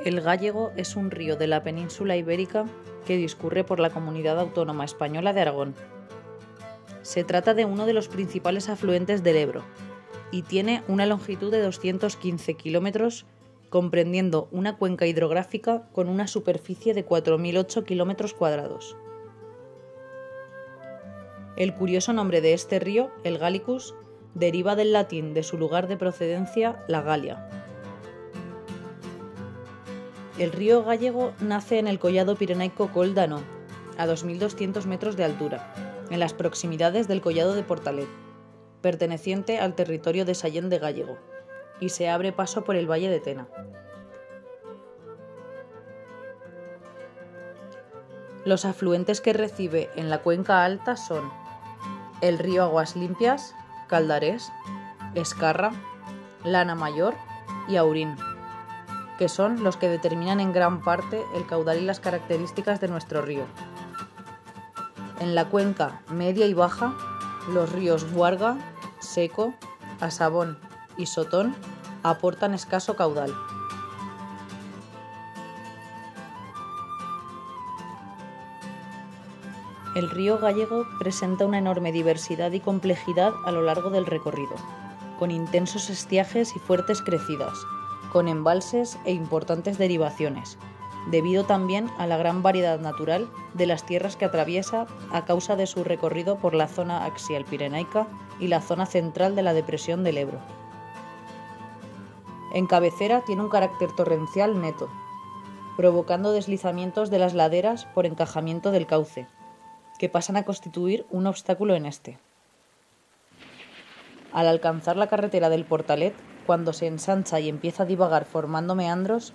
El Gállego es un río de la península ibérica que discurre por la comunidad autónoma española de Aragón. Se trata de uno de los principales afluentes del Ebro y tiene una longitud de 215 kilómetros, comprendiendo una cuenca hidrográfica con una superficie de 4.008 kilómetros cuadrados. El curioso nombre de este río, el Gallicus, deriva del latín de su lugar de procedencia, la Galia. El río Gállego nace en el collado pirenaico Col d'Ano, a 2.200 metros de altura, en las proximidades del collado de Portalet, perteneciente al territorio de Sallent de Gállego, y se abre paso por el valle de Tena. Los afluentes que recibe en la cuenca alta son el río Aguas Limpias, Caldarés, Escarra, Lana Mayor y Aurín, que son los que determinan en gran parte el caudal y las características de nuestro río. En la cuenca media y baja, los ríos Buarga, Seco, Asabón y Sotón aportan escaso caudal. El río Gállego presenta una enorme diversidad y complejidad a lo largo del recorrido, con intensos estiajes y fuertes crecidas, con embalses e importantes derivaciones, debido también a la gran variedad natural de las tierras que atraviesa a causa de su recorrido por la zona axial pirenaica y la zona central de la depresión del Ebro. En cabecera tiene un carácter torrencial neto, provocando deslizamientos de las laderas por encajamiento del cauce, que pasan a constituir un obstáculo en este. Al alcanzar la carretera del Portalet, cuando se ensancha y empieza a divagar formando meandros,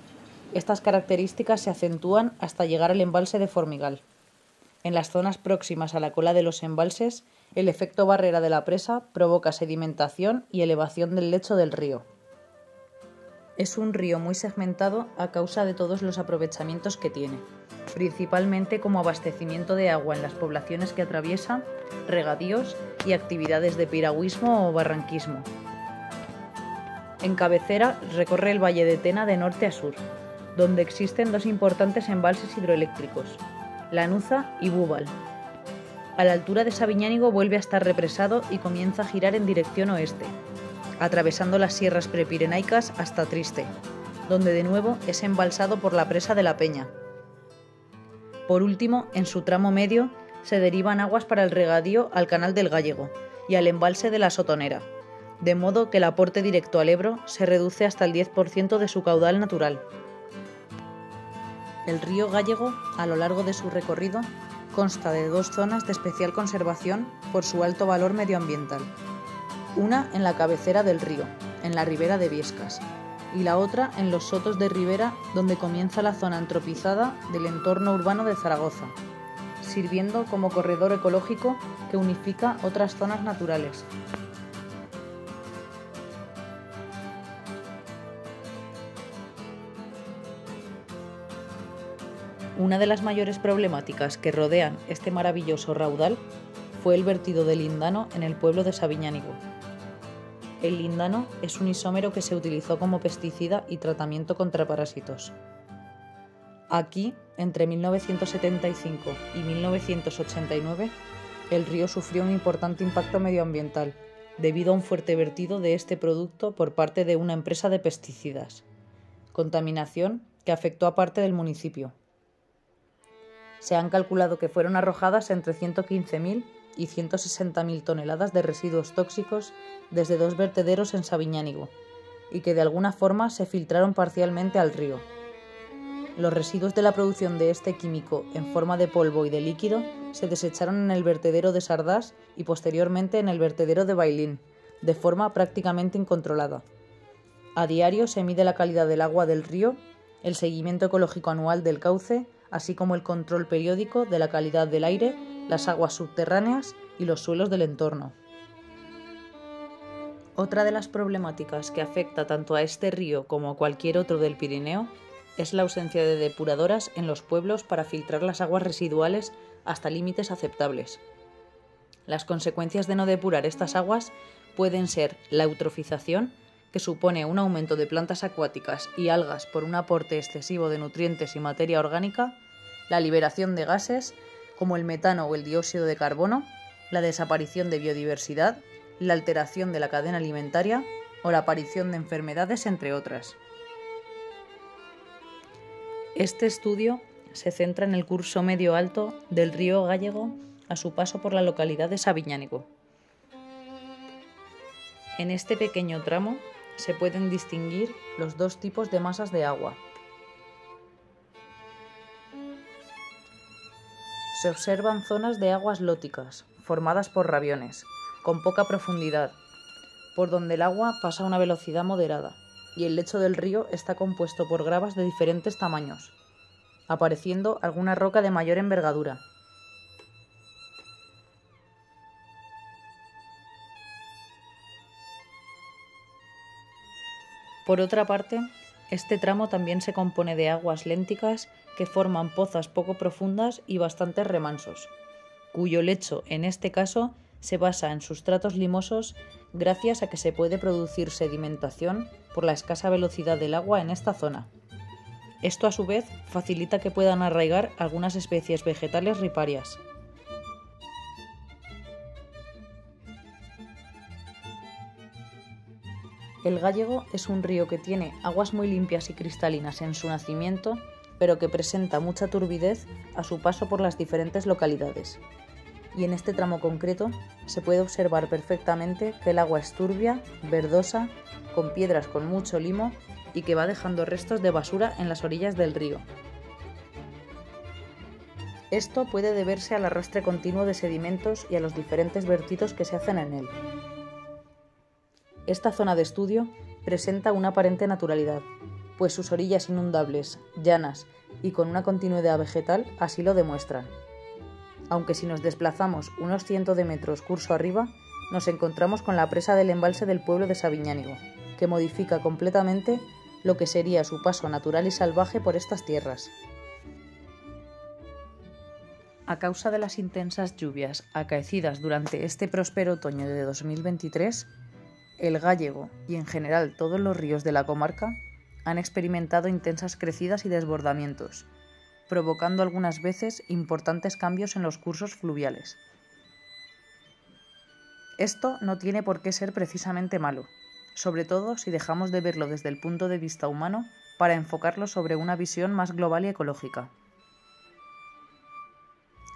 estas características se acentúan hasta llegar al embalse de Formigal. En las zonas próximas a la cola de los embalses, el efecto barrera de la presa provoca sedimentación y elevación del lecho del río. Es un río muy segmentado a causa de todos los aprovechamientos que tiene, principalmente como abastecimiento de agua en las poblaciones que atraviesa, regadíos y actividades de piragüismo o barranquismo. En cabecera recorre el valle de Tena de norte a sur, donde existen dos importantes embalses hidroeléctricos, Lanuza y Búbal. A la altura de Sabiñánigo vuelve a estar represado y comienza a girar en dirección oeste, atravesando las sierras prepirenaicas hasta Triste, donde de nuevo es embalsado por la presa de la Peña. Por último, en su tramo medio, se derivan aguas para el regadío al canal del Gállego y al embalse de la Sotonera, de modo que el aporte directo al Ebro se reduce hasta el 10% de su caudal natural. El río Gállego, a lo largo de su recorrido, consta de dos zonas de especial conservación por su alto valor medioambiental. Una en la cabecera del río, en la ribera de Viescas, y la otra en los sotos de ribera, donde comienza la zona antropizada del entorno urbano de Zaragoza, sirviendo como corredor ecológico que unifica otras zonas naturales. Una de las mayores problemáticas que rodean este maravilloso raudal fue el vertido de lindano en el pueblo de Sabiñánigo. El lindano es un isómero que se utilizó como pesticida y tratamiento contra parásitos. Aquí, entre 1975 y 1989, el río sufrió un importante impacto medioambiental debido a un fuerte vertido de este producto por parte de una empresa de pesticidas, contaminación que afectó a parte del municipio. Se han calculado que fueron arrojadas entre 115.000 y 160.000 toneladas de residuos tóxicos desde dos vertederos en Sabiñánigo y que de alguna forma se filtraron parcialmente al río. Los residuos de la producción de este químico en forma de polvo y de líquido se desecharon en el vertedero de Sardás y posteriormente en el vertedero de Bailín, de forma prácticamente incontrolada. A diario se mide la calidad del agua del río, el seguimiento ecológico anual del cauce, así como el control periódico de la calidad del aire, las aguas subterráneas y los suelos del entorno. Otra de las problemáticas que afecta tanto a este río como a cualquier otro del Pirineo es la ausencia de depuradoras en los pueblos para filtrar las aguas residuales hasta límites aceptables. Las consecuencias de no depurar estas aguas pueden ser la eutrofización, que supone un aumento de plantas acuáticas y algas por un aporte excesivo de nutrientes y materia orgánica, la liberación de gases como el metano o el dióxido de carbono, la desaparición de biodiversidad, la alteración de la cadena alimentaria o la aparición de enfermedades, entre otras. Este estudio se centra en el curso medio alto del río Gállego a su paso por la localidad de Sabiñánigo. En este pequeño tramo se pueden distinguir los dos tipos de masas de agua. Se observan zonas de aguas lóticas, formadas por rabiones, con poca profundidad, por donde el agua pasa a una velocidad moderada, y el lecho del río está compuesto por gravas de diferentes tamaños, apareciendo alguna roca de mayor envergadura. Por otra parte, este tramo también se compone de aguas lénticas que forman pozas poco profundas y bastantes remansos, cuyo lecho, en este caso, se basa en sustratos limosos gracias a que se puede producir sedimentación por la escasa velocidad del agua en esta zona. Esto, a su vez, facilita que puedan arraigar algunas especies vegetales riparias. El Gállego es un río que tiene aguas muy limpias y cristalinas en su nacimiento, pero que presenta mucha turbidez a su paso por las diferentes localidades. Y en este tramo concreto se puede observar perfectamente que el agua es turbia, verdosa, con piedras con mucho limo y que va dejando restos de basura en las orillas del río. Esto puede deberse al arrastre continuo de sedimentos y a los diferentes vertidos que se hacen en él. Esta zona de estudio presenta una aparente naturalidad, pues sus orillas inundables, llanas y con una continuidad vegetal así lo demuestran. Aunque si nos desplazamos unos cientos de metros curso arriba, nos encontramos con la presa del embalse del pueblo de Sabiñánigo, que modifica completamente lo que sería su paso natural y salvaje por estas tierras. A causa de las intensas lluvias acaecidas durante este próspero otoño de 2023, el Gállego y en general todos los ríos de la comarca han experimentado intensas crecidas y desbordamientos, provocando algunas veces importantes cambios en los cursos fluviales. Esto no tiene por qué ser precisamente malo, sobre todo si dejamos de verlo desde el punto de vista humano para enfocarlo sobre una visión más global y ecológica.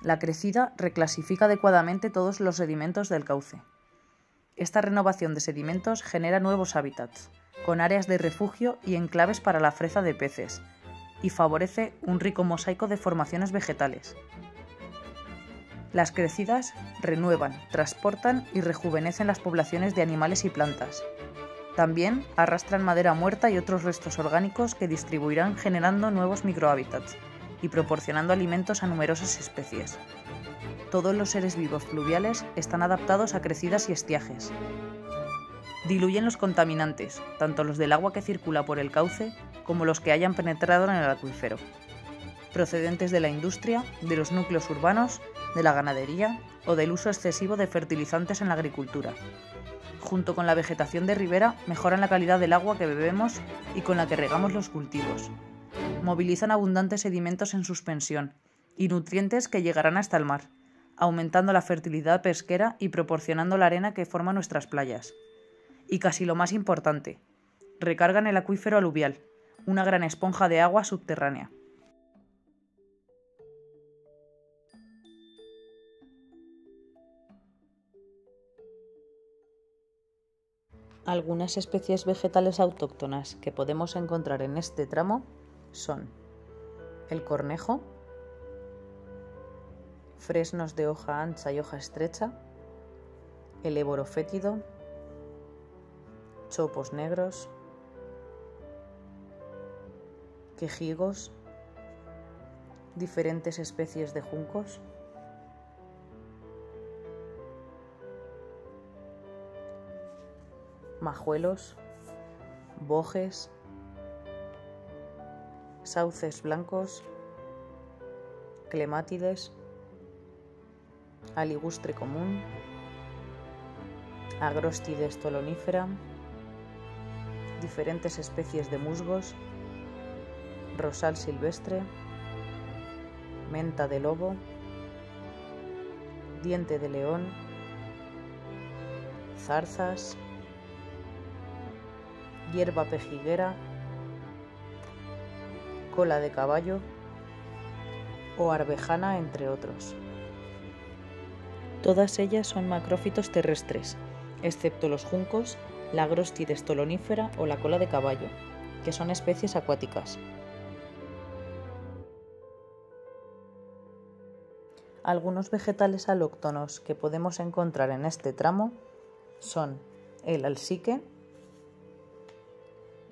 La crecida reclasifica adecuadamente todos los sedimentos del cauce. Esta renovación de sedimentos genera nuevos hábitats, con áreas de refugio y enclaves para la freza de peces, y favorece un rico mosaico de formaciones vegetales. Las crecidas renuevan, transportan y rejuvenecen las poblaciones de animales y plantas. También arrastran madera muerta y otros restos orgánicos que distribuirán generando nuevos microhábitats y proporcionando alimentos a numerosas especies. Todos los seres vivos fluviales están adaptados a crecidas y estiajes. Diluyen los contaminantes, tanto los del agua que circula por el cauce como los que hayan penetrado en el acuífero, procedentes de la industria, de los núcleos urbanos, de la ganadería o del uso excesivo de fertilizantes en la agricultura. Junto con la vegetación de ribera, mejoran la calidad del agua que bebemos y con la que regamos los cultivos. Movilizan abundantes sedimentos en suspensión y nutrientes que llegarán hasta el mar, aumentando la fertilidad pesquera y proporcionando la arena que forma nuestras playas. Y casi lo más importante, recargan el acuífero aluvial, una gran esponja de agua subterránea. Algunas especies vegetales autóctonas que podemos encontrar en este tramo son el cornejo, fresnos de hoja ancha y hoja estrecha, el éboro fétido, chopos negros, quejigos, diferentes especies de juncos, majuelos, bojes, sauces blancos, clemátides, aligustre común, agróstide stolonífera, diferentes especies de musgos, rosal silvestre, menta de lobo, diente de león, zarzas, hierba pejiguera, cola de caballo o arvejana, entre otros. Todas ellas son macrófitos terrestres, excepto los juncos, la Agrostis stolonífera o la cola de caballo, que son especies acuáticas. Algunos vegetales alóctonos que podemos encontrar en este tramo son el alsique,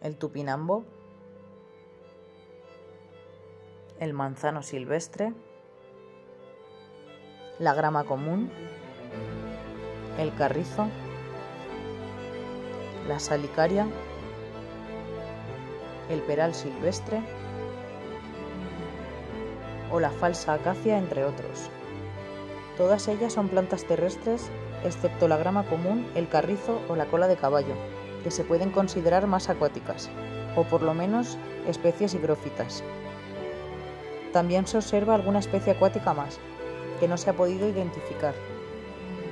el tupinambo, el manzano silvestre, la grama común, el carrizo, la salicaria, el peral silvestre o la falsa acacia, entre otros. Todas ellas son plantas terrestres, excepto la grama común, el carrizo o la cola de caballo, que se pueden considerar más acuáticas, o por lo menos especies higrófitas. También se observa alguna especie acuática más, que no se ha podido identificar,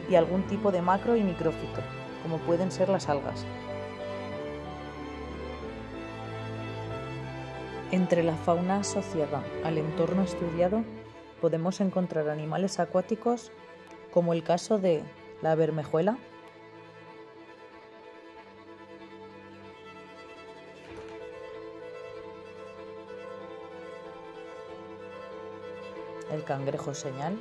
y algún tipo de macro y micrófito, como pueden ser las algas. Entre la fauna asociada al entorno estudiado podemos encontrar animales acuáticos como el caso de la bermejuela, el cangrejo señal,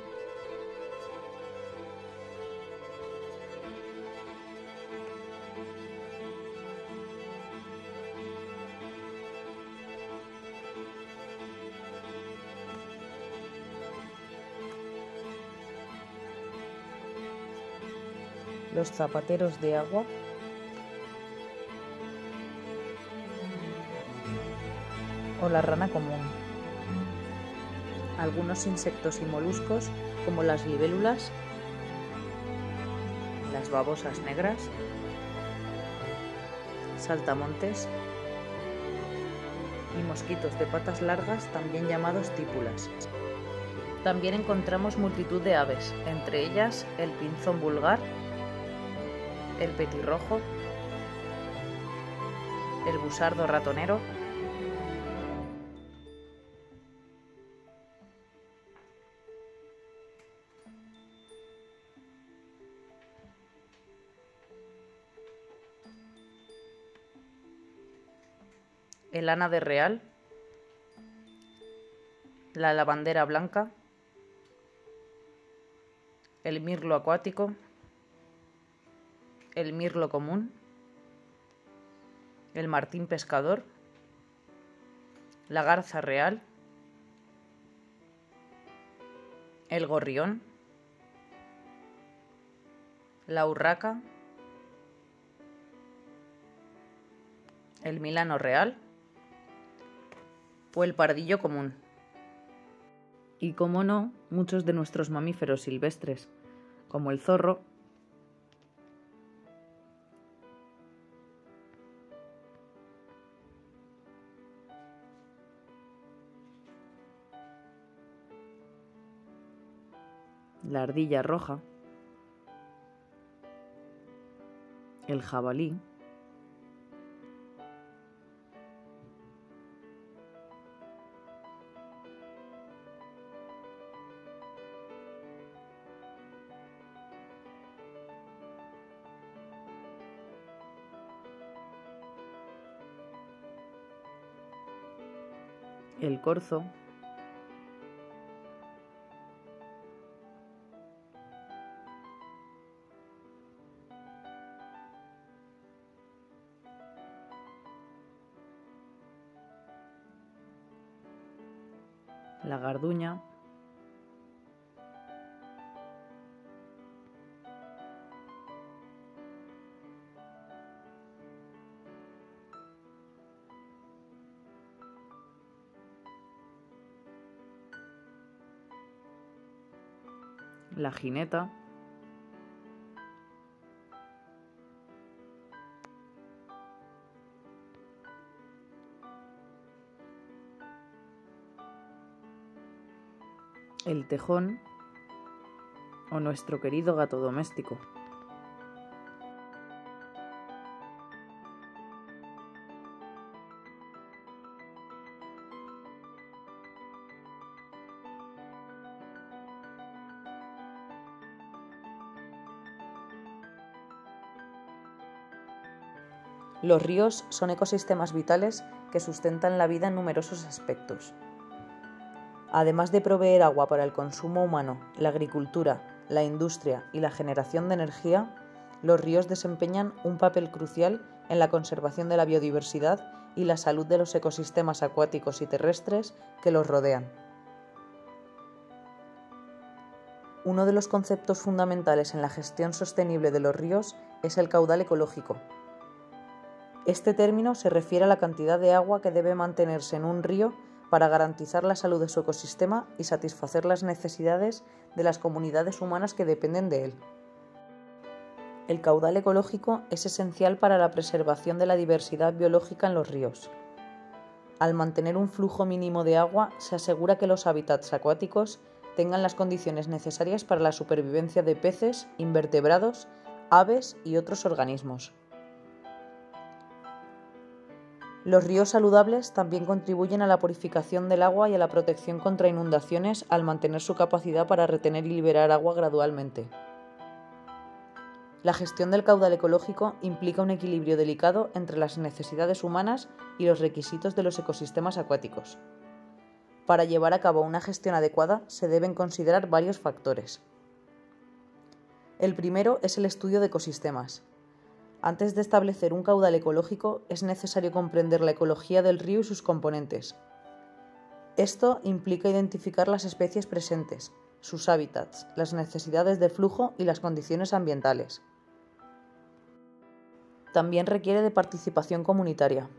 los zapateros de agua, o la rana común. Algunos insectos y moluscos como las libélulas, las babosas negras, saltamontes y mosquitos de patas largas, también llamados típulas. También encontramos multitud de aves, entre ellas el pinzón vulgar, el petirrojo, el busardo ratonero, el ánade real, la lavandera blanca, el mirlo acuático, el mirlo común, el martín pescador, la garza real, el gorrión, la urraca, el milano real o el pardillo común. Y como no, muchos de nuestros mamíferos silvestres, como el zorro, la ardilla roja, el jabalí, el corzo, la garduña, la jineta, el tejón o nuestro querido gato doméstico. Los ríos son ecosistemas vitales que sustentan la vida en numerosos aspectos. Además de proveer agua para el consumo humano, la agricultura, la industria y la generación de energía, los ríos desempeñan un papel crucial en la conservación de la biodiversidad y la salud de los ecosistemas acuáticos y terrestres que los rodean. Uno de los conceptos fundamentales en la gestión sostenible de los ríos es el caudal ecológico. Este término se refiere a la cantidad de agua que debe mantenerse en un río para garantizar la salud de su ecosistema y satisfacer las necesidades de las comunidades humanas que dependen de él. El caudal ecológico es esencial para la preservación de la diversidad biológica en los ríos. Al mantener un flujo mínimo de agua, se asegura que los hábitats acuáticos tengan las condiciones necesarias para la supervivencia de peces, invertebrados, aves y otros organismos. Los ríos saludables también contribuyen a la purificación del agua y a la protección contra inundaciones al mantener su capacidad para retener y liberar agua gradualmente. La gestión del caudal ecológico implica un equilibrio delicado entre las necesidades humanas y los requisitos de los ecosistemas acuáticos. Para llevar a cabo una gestión adecuada se deben considerar varios factores. El primero es el estudio de ecosistemas. Antes de establecer un caudal ecológico, es necesario comprender la ecología del río y sus componentes. Esto implica identificar las especies presentes, sus hábitats, las necesidades de flujo y las condiciones ambientales. También requiere de participación comunitaria.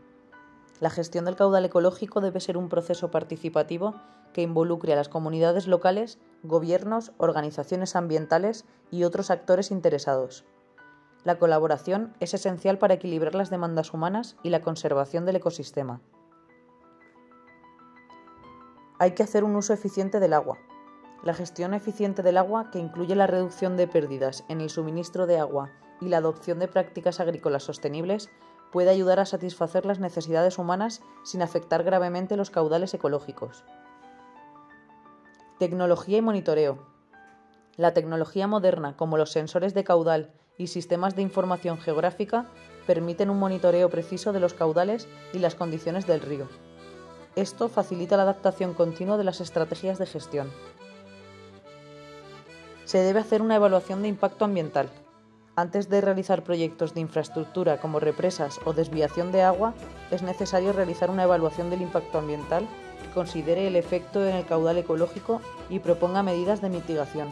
La gestión del caudal ecológico debe ser un proceso participativo que involucre a las comunidades locales, gobiernos, organizaciones ambientales y otros actores interesados. La colaboración es esencial para equilibrar las demandas humanas y la conservación del ecosistema. Hay que hacer un uso eficiente del agua. La gestión eficiente del agua, que incluye la reducción de pérdidas en el suministro de agua y la adopción de prácticas agrícolas sostenibles, puede ayudar a satisfacer las necesidades humanas sin afectar gravemente los caudales ecológicos. Tecnología y monitoreo. La tecnología moderna, como los sensores de caudal y sistemas de información geográfica, permiten un monitoreo preciso de los caudales y las condiciones del río. Esto facilita la adaptación continua de las estrategias de gestión. Se debe hacer una evaluación de impacto ambiental. Antes de realizar proyectos de infraestructura como represas o desviación de agua, es necesario realizar una evaluación del impacto ambiental que considere el efecto en el caudal ecológico y proponga medidas de mitigación.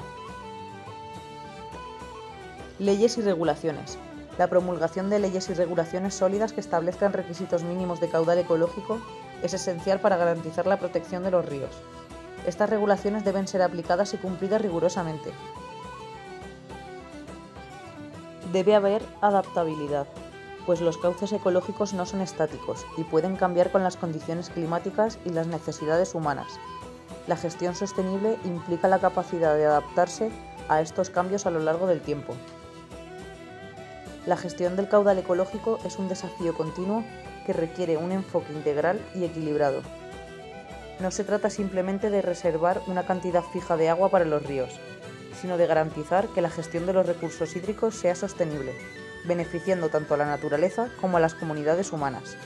Leyes y regulaciones. La promulgación de leyes y regulaciones sólidas que establezcan requisitos mínimos de caudal ecológico es esencial para garantizar la protección de los ríos. Estas regulaciones deben ser aplicadas y cumplidas rigurosamente. Debe haber adaptabilidad, pues los cauces ecológicos no son estáticos y pueden cambiar con las condiciones climáticas y las necesidades humanas. La gestión sostenible implica la capacidad de adaptarse a estos cambios a lo largo del tiempo. La gestión del caudal ecológico es un desafío continuo que requiere un enfoque integral y equilibrado. No se trata simplemente de reservar una cantidad fija de agua para los ríos, sino de garantizar que la gestión de los recursos hídricos sea sostenible, beneficiando tanto a la naturaleza como a las comunidades humanas.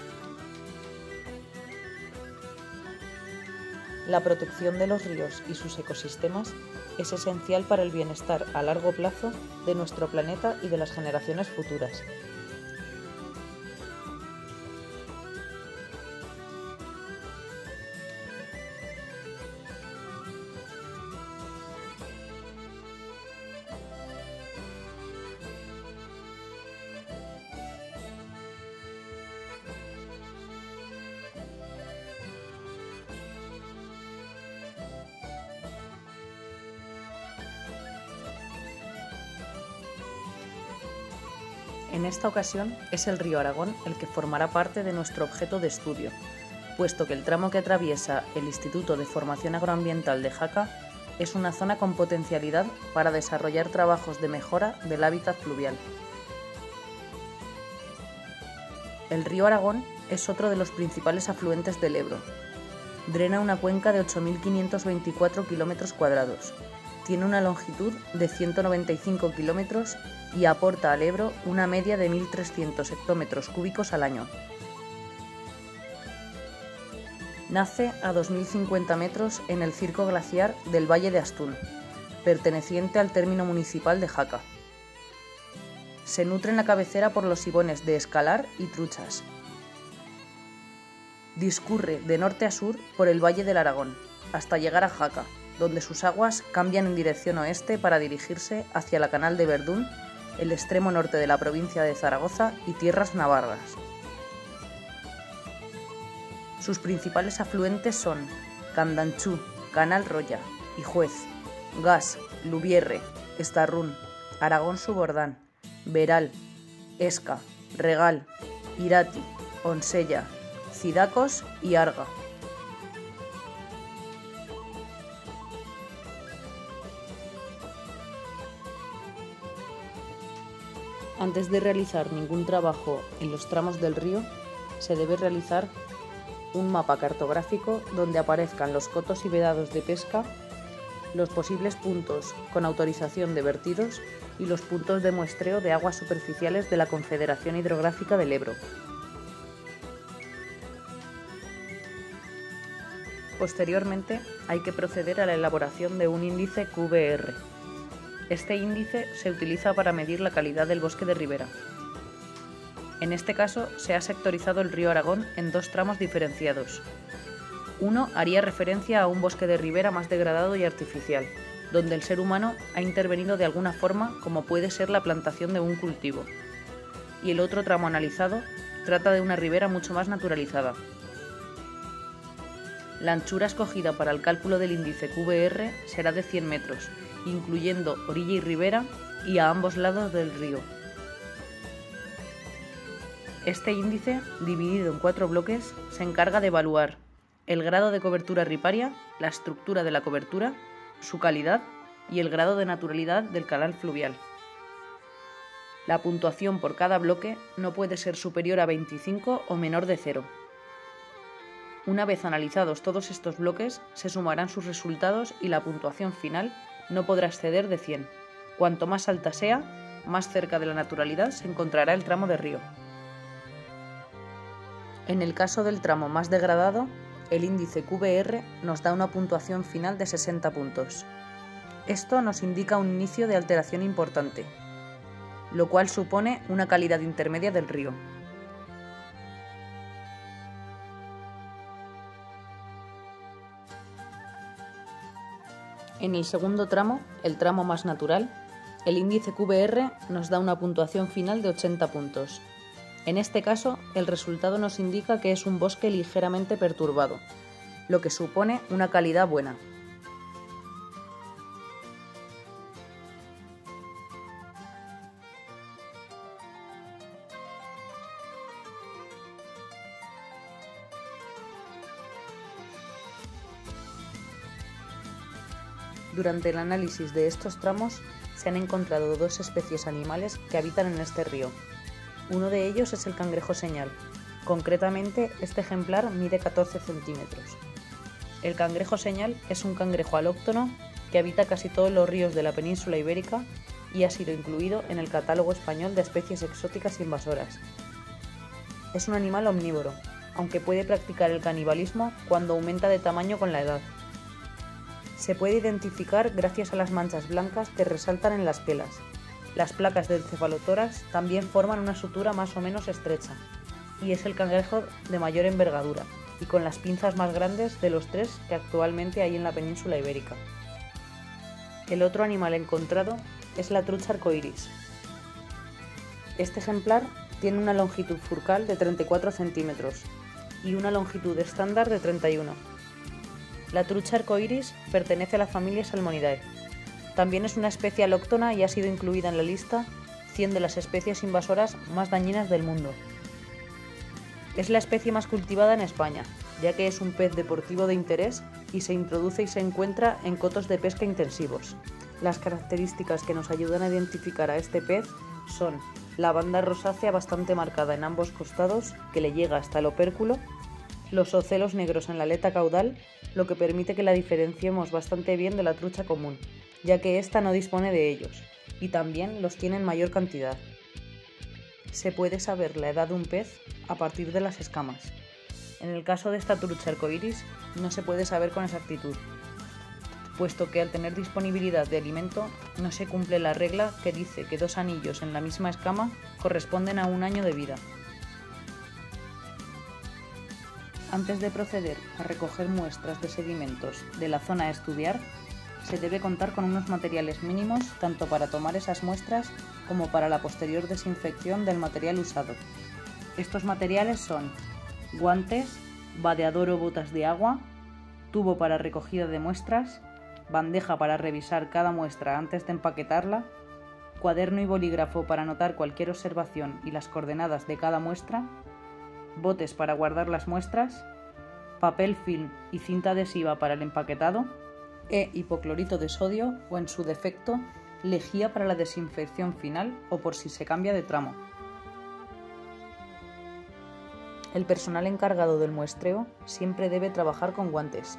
La protección de los ríos y sus ecosistemas es esencial para el bienestar a largo plazo de nuestro planeta y de las generaciones futuras. En esta ocasión es el río Aragón el que formará parte de nuestro objeto de estudio, puesto que el tramo que atraviesa el Instituto de Formación Agroambiental de Jaca es una zona con potencialidad para desarrollar trabajos de mejora del hábitat fluvial. El río Aragón es otro de los principales afluentes del Ebro. Drena una cuenca de 8.524 km², tiene una longitud de 195 km y aporta al Ebro una media de 1.300 hectómetros cúbicos al año. Nace a 2.050 metros en el circo glaciar del Valle de Astún, perteneciente al término municipal de Jaca. Se nutre en la cabecera por los ibones de Escalar y Truchas. Discurre de norte a sur por el Valle del Aragón, hasta llegar a Jaca, donde sus aguas cambian en dirección oeste para dirigirse hacia la Canal de Verdún, el extremo norte de la provincia de Zaragoza y tierras navarras. Sus principales afluentes son Candanchú, Canal Roya, Ijuez, Gas, Lubierre, Estarrún, Aragón Subordán, Veral, Esca, Regal, Irati, Onsella, Cidacos y Arga. Antes de realizar ningún trabajo en los tramos del río, se debe realizar un mapa cartográfico donde aparezcan los cotos y vedados de pesca, los posibles puntos con autorización de vertidos y los puntos de muestreo de aguas superficiales de la Confederación Hidrográfica del Ebro. Posteriormente, hay que proceder a la elaboración de un índice QVR. Este índice se utiliza para medir la calidad del bosque de ribera. En este caso, se ha sectorizado el río Aragón en dos tramos diferenciados. Uno haría referencia a un bosque de ribera más degradado y artificial, donde el ser humano ha intervenido de alguna forma, como puede ser la plantación de un cultivo. Y el otro tramo analizado trata de una ribera mucho más naturalizada. La anchura escogida para el cálculo del índice QVR será de 100 metros, incluyendo orilla y ribera y a ambos lados del río. Este índice, dividido en 4 bloques, se encarga de evaluar el grado de cobertura riparia, la estructura de la cobertura, su calidad y el grado de naturalidad del canal fluvial. La puntuación por cada bloque no puede ser superior a 25 o menor de 0. Una vez analizados todos estos bloques, se sumarán sus resultados y la puntuación final no podrá exceder de 100. Cuanto más alta sea, más cerca de la naturalidad se encontrará el tramo de río. En el caso del tramo más degradado, el índice QVR nos da una puntuación final de 60 puntos. Esto nos indica un inicio de alteración importante, lo cual supone una calidad intermedia del río. En el segundo tramo, el tramo más natural, el índice QVR nos da una puntuación final de 80 puntos. En este caso, el resultado nos indica que es un bosque ligeramente perturbado, lo que supone una calidad buena. Durante el análisis de estos tramos se han encontrado 2 especies animales que habitan en este río. Uno de ellos es el cangrejo señal. Concretamente, este ejemplar mide 14 centímetros. El cangrejo señal es un cangrejo alóctono que habita casi todos los ríos de la península ibérica y ha sido incluido en el Catálogo Español de Especies Exóticas Invasoras. Es un animal omnívoro, aunque puede practicar el canibalismo cuando aumenta de tamaño con la edad. Se puede identificar gracias a las manchas blancas que resaltan en las pelas. Las placas del cefalotórax también forman una sutura más o menos estrecha, y es el cangrejo de mayor envergadura, y con las pinzas más grandes de los 3 que actualmente hay en la península ibérica. El otro animal encontrado es la trucha arcoíris. Este ejemplar tiene una longitud furcal de 34 centímetros y una longitud estándar de 31. La trucha arcoíris pertenece a la familia Salmonidae. También es una especie alóctona y ha sido incluida en la lista 100 de las especies invasoras más dañinas del mundo. Es la especie más cultivada en España, ya que es un pez deportivo de interés y se introduce y se encuentra en cotos de pesca intensivos. Las características que nos ayudan a identificar a este pez son la banda rosácea bastante marcada en ambos costados, que le llega hasta el opérculo, los ocelos negros en la aleta caudal, lo que permite que la diferenciemos bastante bien de la trucha común, ya que ésta no dispone de ellos, y también los tiene en mayor cantidad. Se puede saber la edad de un pez a partir de las escamas. En el caso de esta trucha arcoíris no se puede saber con exactitud, puesto que al tener disponibilidad de alimento no se cumple la regla que dice que 2 anillos en la misma escama corresponden a 1 año de vida. Antes de proceder a recoger muestras de sedimentos de la zona a estudiar, se debe contar con unos materiales mínimos tanto para tomar esas muestras como para la posterior desinfección del material usado. Estos materiales son guantes, vadeador o botas de agua, tubo para recogida de muestras, bandeja para revisar cada muestra antes de empaquetarla, cuaderno y bolígrafo para anotar cualquier observación y las coordenadas de cada muestra, botes para guardar las muestras, papel film y cinta adhesiva para el empaquetado, hipoclorito de sodio o, en su defecto, lejía para la desinfección final o por si se cambia de tramo. El personal encargado del muestreo siempre debe trabajar con guantes,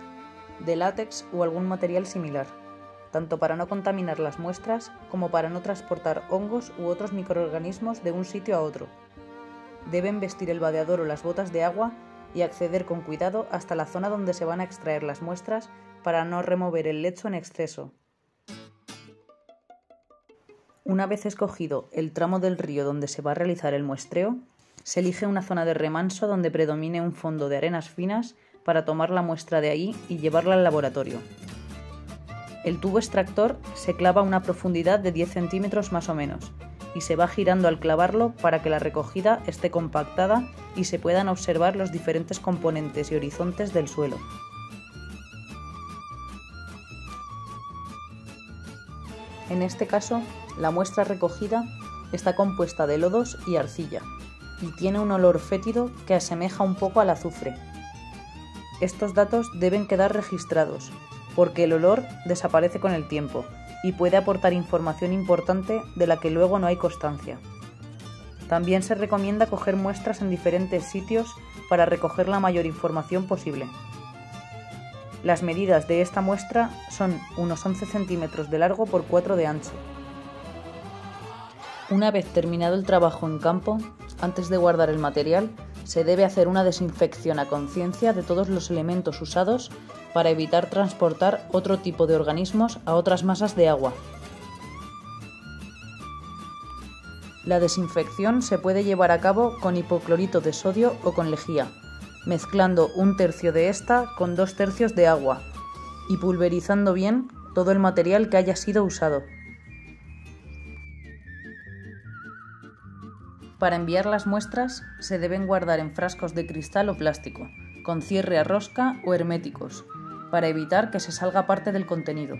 de látex o algún material similar, tanto para no contaminar las muestras como para no transportar hongos u otros microorganismos de un sitio a otro. Deben vestir el vadeador o las botas de agua y acceder con cuidado hasta la zona donde se van a extraer las muestras para no remover el lecho en exceso. Una vez escogido el tramo del río donde se va a realizar el muestreo, se elige una zona de remanso donde predomine un fondo de arenas finas para tomar la muestra de ahí y llevarla al laboratorio. El tubo extractor se clava a una profundidad de 10 centímetros más o menos y se va girando al clavarlo para que la recogida esté compactada y se puedan observar los diferentes componentes y horizontes del suelo. En este caso, la muestra recogida está compuesta de lodos y arcilla y tiene un olor fétido que asemeja un poco al azufre. Estos datos deben quedar registrados, porque el olor desaparece con el tiempo y puede aportar información importante de la que luego no hay constancia. También se recomienda coger muestras en diferentes sitios para recoger la mayor información posible. Las medidas de esta muestra son unos 11 centímetros de largo por 4 de ancho. Una vez terminado el trabajo en campo, antes de guardar el material, se debe hacer una desinfección a conciencia de todos los elementos usados para evitar transportar otro tipo de organismos a otras masas de agua. La desinfección se puede llevar a cabo con hipoclorito de sodio o con lejía, mezclando 1/3 de esta con 2/3 de agua y pulverizando bien todo el material que haya sido usado. Para enviar las muestras se deben guardar en frascos de cristal o plástico, con cierre a rosca o herméticos, para evitar que se salga parte del contenido.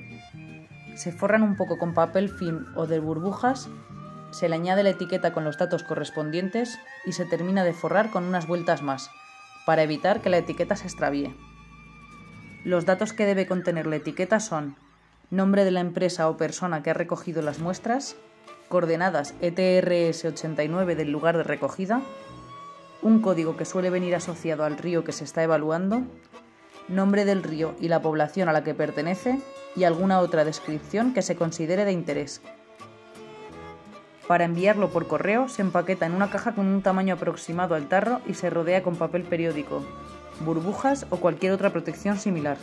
Se forran un poco con papel film o de burbujas, se le añade la etiqueta con los datos correspondientes y se termina de forrar con unas vueltas más, para evitar que la etiqueta se extravíe. Los datos que debe contener la etiqueta son nombre de la empresa o persona que ha recogido las muestras, coordenadas ETRS 89 del lugar de recogida, un código que suele venir asociado al río que se está evaluando, nombre del río y la población a la que pertenece y alguna otra descripción que se considere de interés. Para enviarlo por correo se empaqueta en una caja con un tamaño aproximado al tarro y se rodea con papel periódico, burbujas o cualquier otra protección similar.